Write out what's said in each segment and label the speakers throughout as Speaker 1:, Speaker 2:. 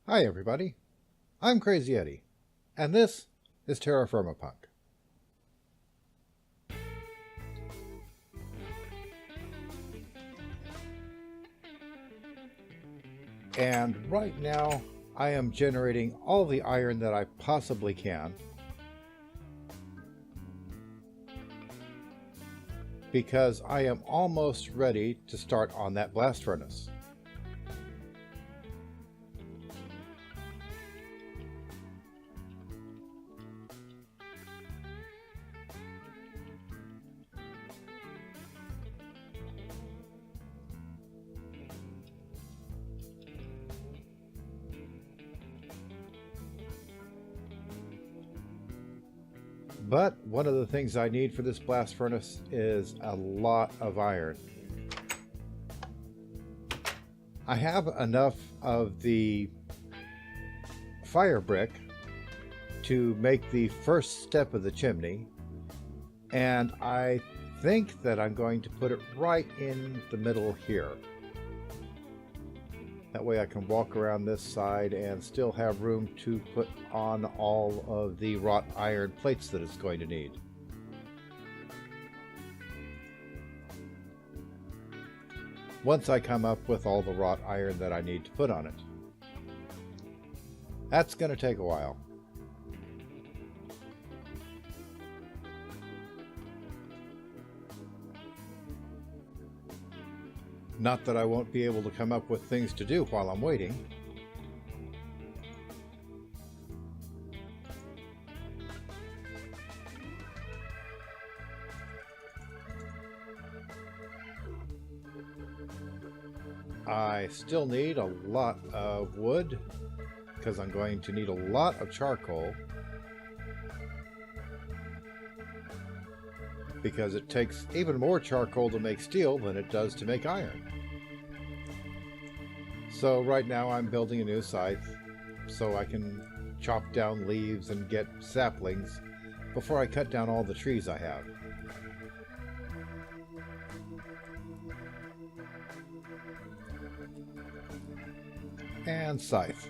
Speaker 1: Hi everybody, I'm Crazy Eddie, and this is Terra Firma Punk. And right now, I am generating all the iron that I possibly can, because I am almost ready to start on that blast furnace. But one of the things I need for this blast furnace is a lot of iron. I have enough of the fire brick to make the first step of the chimney, and I think that I'm going to put it right in the middle here. That way I can walk around this side and still have room to put on all of the wrought iron plates that it's going to need. Once I come up with all the wrought iron that I need to put on it. That's going to take a while. Not that I won't be able to come up with things to do while I'm waiting. I still need a lot of wood, because I'm going to need a lot of charcoal. Because it takes even more charcoal to make steel than it does to make iron. So right now I'm building a new scythe so I can chop down leaves and get saplings before I cut down all the trees I have. And scythe.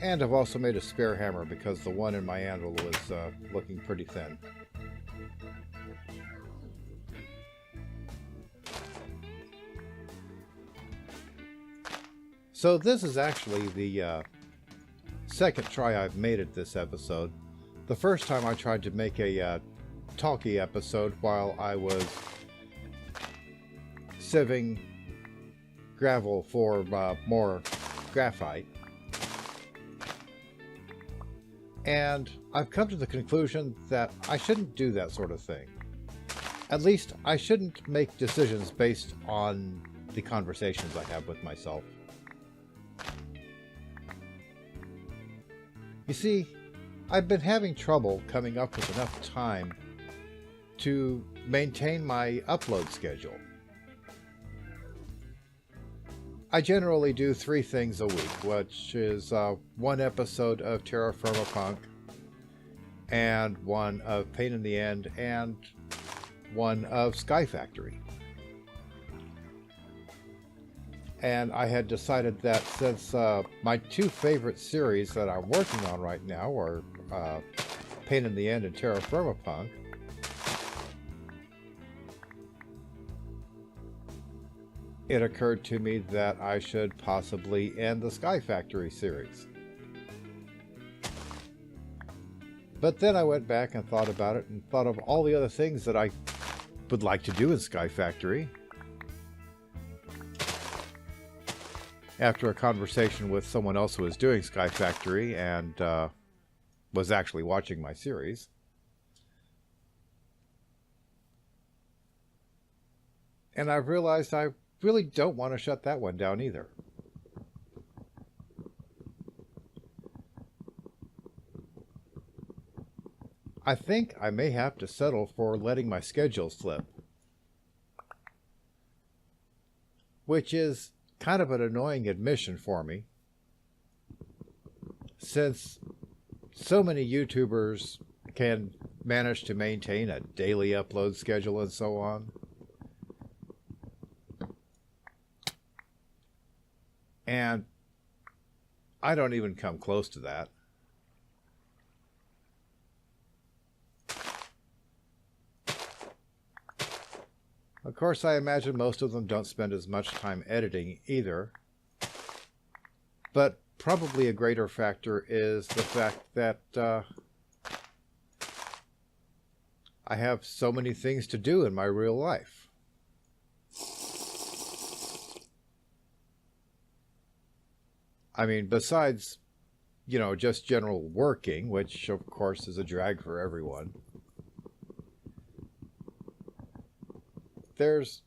Speaker 1: And I've also made a spare hammer because the one in my anvil was looking pretty thin. So this is actually the second try I've made at this episode. The first time I tried to make a talkie episode while I was sieving gravel for more graphite. And I've come to the conclusion that I shouldn't do that sort of thing. At least I shouldn't make decisions based on the conversations I have with myself. You see, I've been having trouble coming up with enough time to maintain my upload schedule. I generally do 3 things a week, which is 1 episode of Terra Firma Punk, and 1 of Pain in the End, and 1 of Sky Factory. And I had decided that since my 2 favorite series that I'm working on right now are Pain in the End and Terra Firma Punk, it occurred to me that I should possibly end the Sky Factory series. But then I went back and thought about it and thought of all the other things that I would like to do in Sky Factory. After a conversation with someone else who was doing Sky Factory and was actually watching my series. And I've realized I really don't want to shut that one down either. I think I may have to settle for letting my schedule slip. Which is kind of an annoying admission for me, since so many YouTubers can manage to maintain a daily upload schedule and so on. And I don't even come close to that. Of course, I imagine most of them don't spend as much time editing either. But probably a greater factor is the fact that I have so many things to do in my real life. I mean, besides, you know, just general working, which of course is a drag for everyone. There's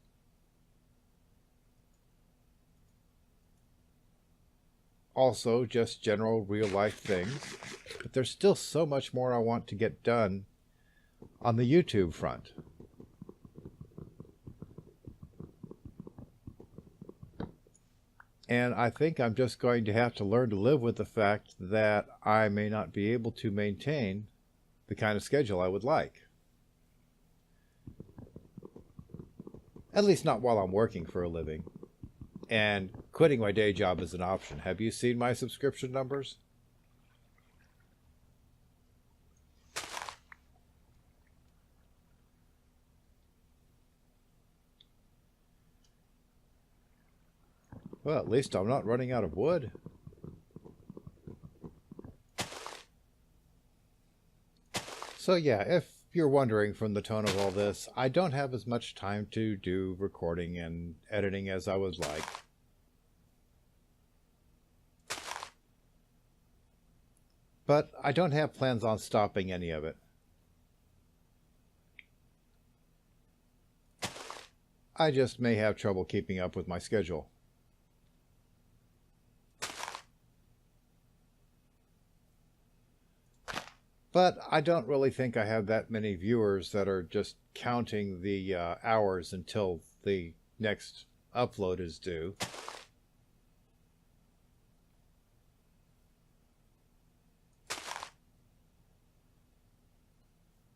Speaker 1: also just general real life things, but there's still so much more I want to get done on the YouTube front. And I think I'm just going to have to learn to live with the fact that I may not be able to maintain the kind of schedule I would like. At least not while I'm working for a living. And quitting my day job is an option. Have you seen my subscription numbers? Well, at least I'm not running out of wood. So yeah, if you're wondering from the tone of all this, I don't have as much time to do recording and editing as I would like. But I don't have plans on stopping any of it. I just may have trouble keeping up with my schedule. But I don't really think I have that many viewers that are just counting the hours until the next upload is due.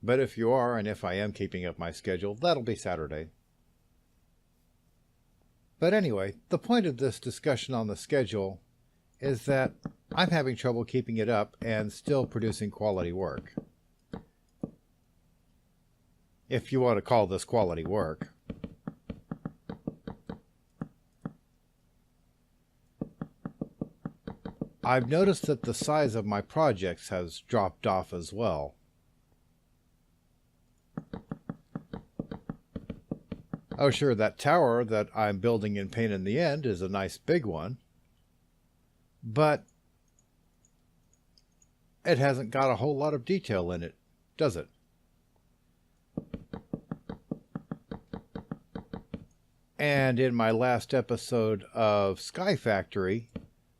Speaker 1: But if you are, and if I am keeping up my schedule, that'll be Saturday. But anyway, the point of this discussion on the schedule is that I'm having trouble keeping it up and still producing quality work. If you want to call this quality work. I've noticed that the size of my projects has dropped off as well. Oh sure, that tower that I'm building in Pain in the End is a nice big one. But it hasn't got a whole lot of detail in it, does it? And in my last episode of Sky Factory,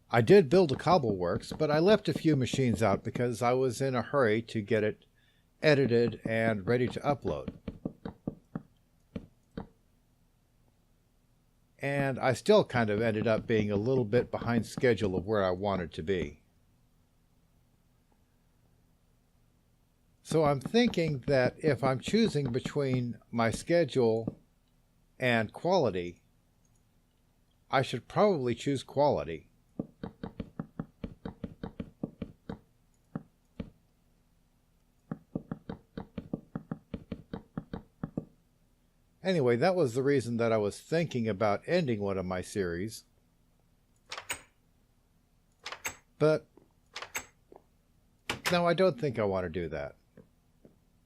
Speaker 1: I did build a cobbleworks, but I left a few machines out because I was in a hurry to get it edited and ready to upload. And I still kind of ended up being a little bit behind schedule of where I wanted to be. So I'm thinking that if I'm choosing between my schedule and quality, I should probably choose quality. Anyway, that was the reason that I was thinking about ending one of my series. But no, I don't think I want to do that.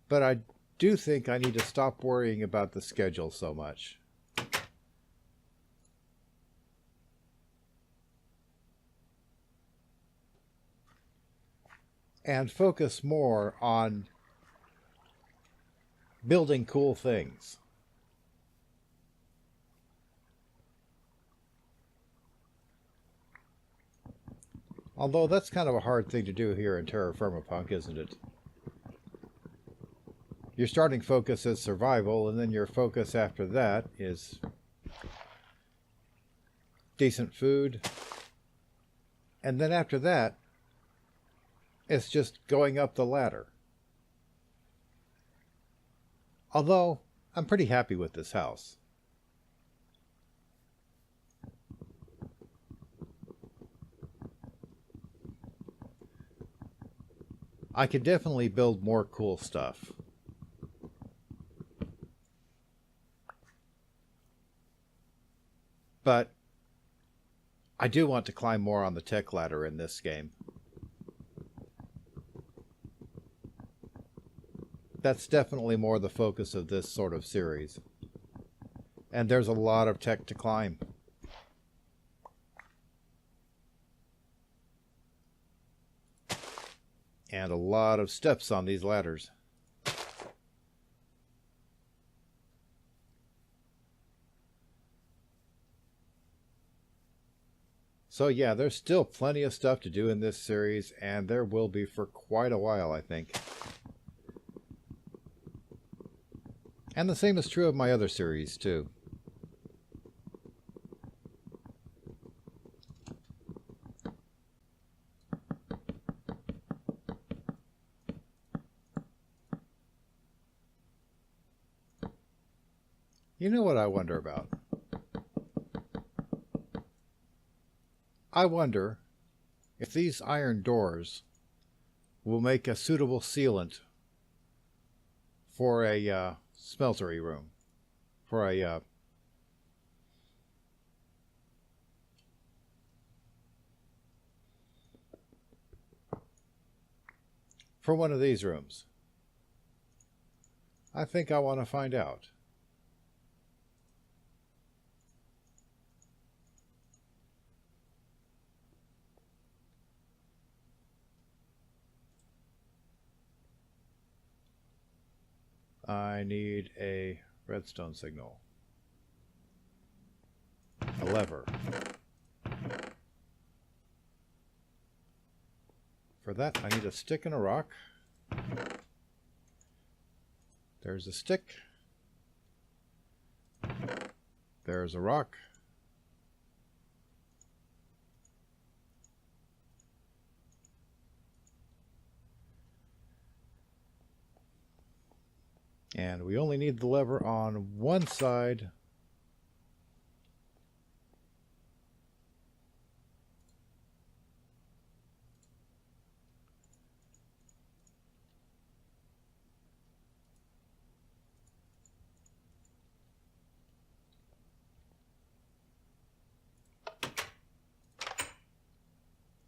Speaker 1: But I do think I need to stop worrying about the schedule so much. And focus more on building cool things. Although that's kind of a hard thing to do here in Terra Firma Punk, isn't it? Your starting focus is survival, and then your focus after that is decent food. And then after that, it's just going up the ladder. Although, I'm pretty happy with this house. I could definitely build more cool stuff. But I do want to climb more on the tech ladder in this game. That's definitely more the focus of this sort of series. And there's a lot of tech to climb. And a lot of steps on these ladders. So yeah, there's still plenty of stuff to do in this series, and there will be for quite a while, I think. And the same is true of my other series, too. You know what I wonder about? I wonder if these iron doors will make a suitable sealant for a smeltery room, for one of these rooms. I think I want to find out. I need a redstone signal. A lever. For that, I need a stick and a rock. There's a stick. There's a rock. And we only need the lever on one side.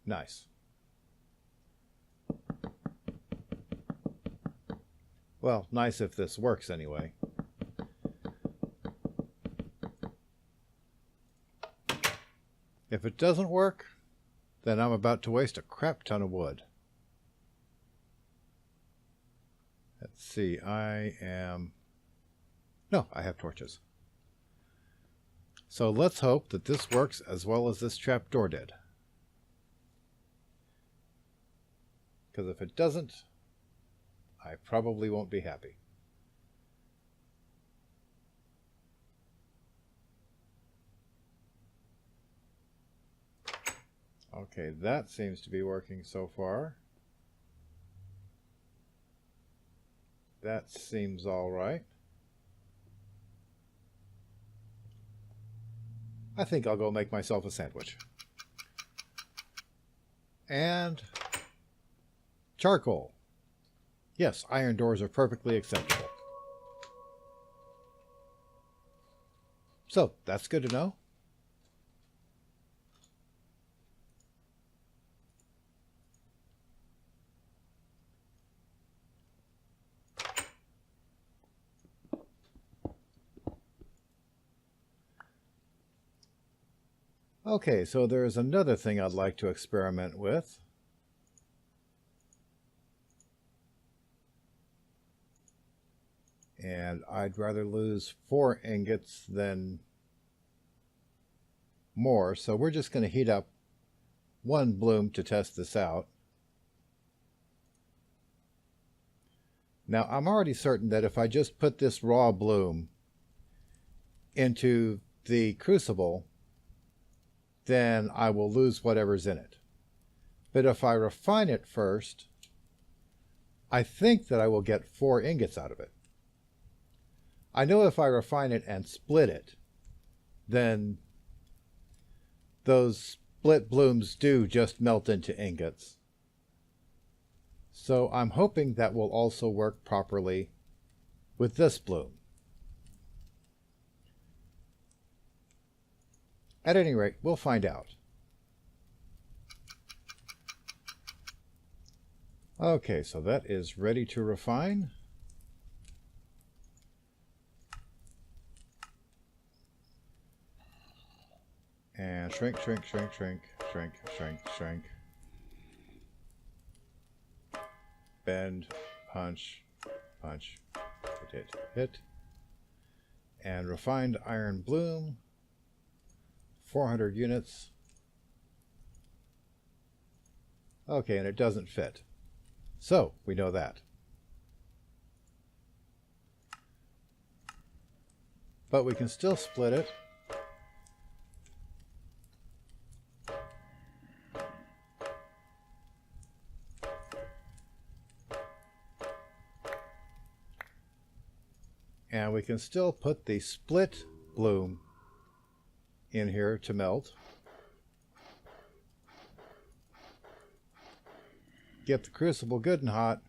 Speaker 1: Nice. Well, nice if this works anyway. If it doesn't work, then I'm about to waste a crap ton of wood. Let's see, No, I have torches. So let's hope that this works as well as this trapdoor did. Because if it doesn't, I probably won't be happy. Okay, that seems to be working so far. That seems all right. I think I'll go make myself a sandwich. And charcoal. Yes, iron doors are perfectly acceptable. So, that's good to know. Okay, so there's another thing I'd like to experiment with. And I'd rather lose 4 ingots than more, so we're just going to heat up 1 bloom to test this out. Now, I'm already certain that if I just put this raw bloom into the crucible, then I will lose whatever's in it. But if I refine it first, I think that I will get 4 ingots out of it. I know if I refine it and split it, then those split blooms do just melt into ingots. So I'm hoping that will also work properly with this bloom. At any rate, we'll find out. Okay, so that is ready to refine. And shrink, shrink, shrink, shrink, shrink, shrink, shrink. Bend, punch, punch, hit, hit. And refined iron bloom, 400 units. Okay, and it doesn't fit. So, we know that. But we can still split it. And we can still put the split bloom in here to melt. Get the crucible good and hot.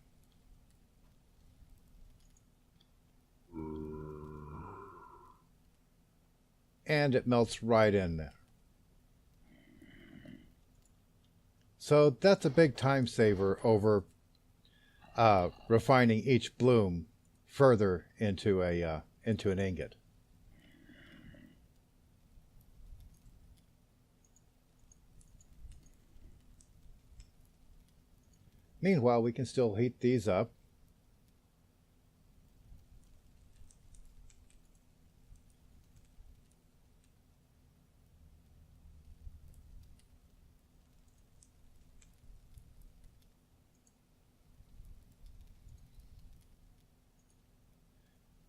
Speaker 1: And it melts right in there. So that's a big time saver over refining each bloom further into an ingot. Meanwhile, we can still heat these up.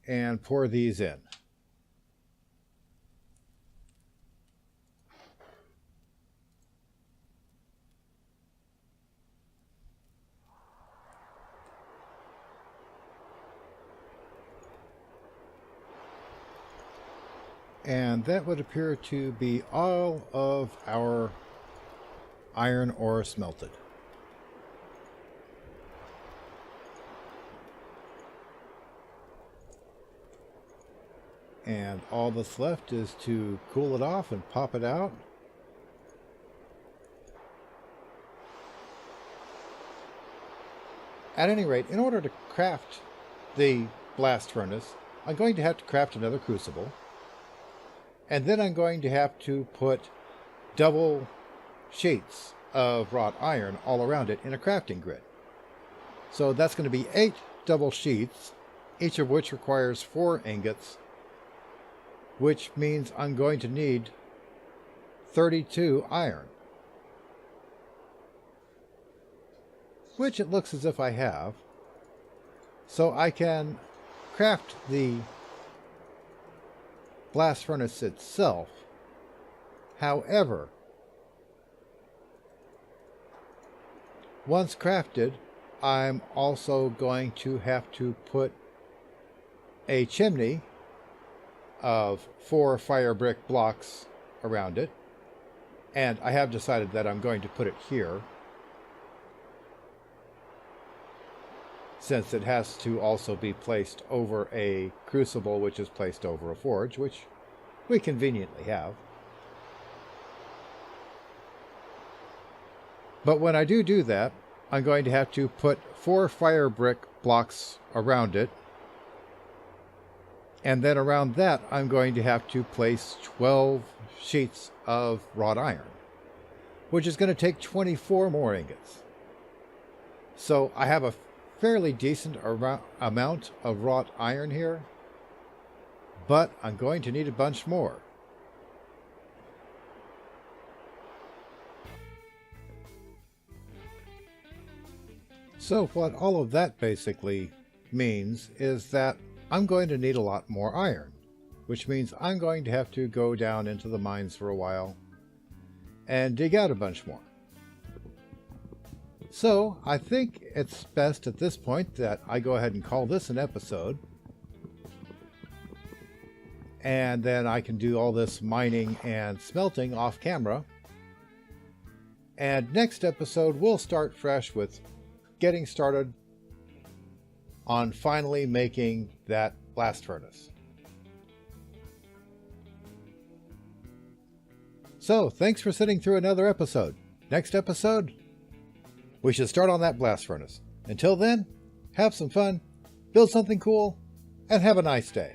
Speaker 1: And pour these in. And that would appear to be all of our iron ore smelted. And all that's left is to cool it off and pop it out. At any rate, in order to craft the blast furnace, I'm going to have to craft another crucible. And then I'm going to have to put double sheets of wrought iron all around it in a crafting grid. So that's going to be 8 double sheets, each of which requires 4 ingots, which means I'm going to need 32 iron. Which it looks as if I have. So I can craft the blast furnace itself. However, once crafted, I'm also going to have to put a chimney of 4 fire brick blocks around it. And I have decided that I'm going to put it here, since it has to also be placed over a crucible, which is placed over a forge, which we conveniently have. But when I do that, I'm going to have to put 4 fire brick blocks around it. And then around that, I'm going to have to place 12 sheets of wrought iron, which is going to take 24 more ingots. So I have a fairly decent amount of wrought iron here, but I'm going to need a bunch more. So what all of that basically means is that I'm going to need a lot more iron, which means I'm going to have to go down into the mines for a while and dig out a bunch more. So I think it's best at this point that I go ahead and call this an episode. And then I can do all this mining and smelting off camera. And next episode, we'll start fresh with getting started on finally making that blast furnace. So, thanks for sitting through another episode. Next episode, we should start on that blast furnace. Until then, have some fun, build something cool, and have a nice day.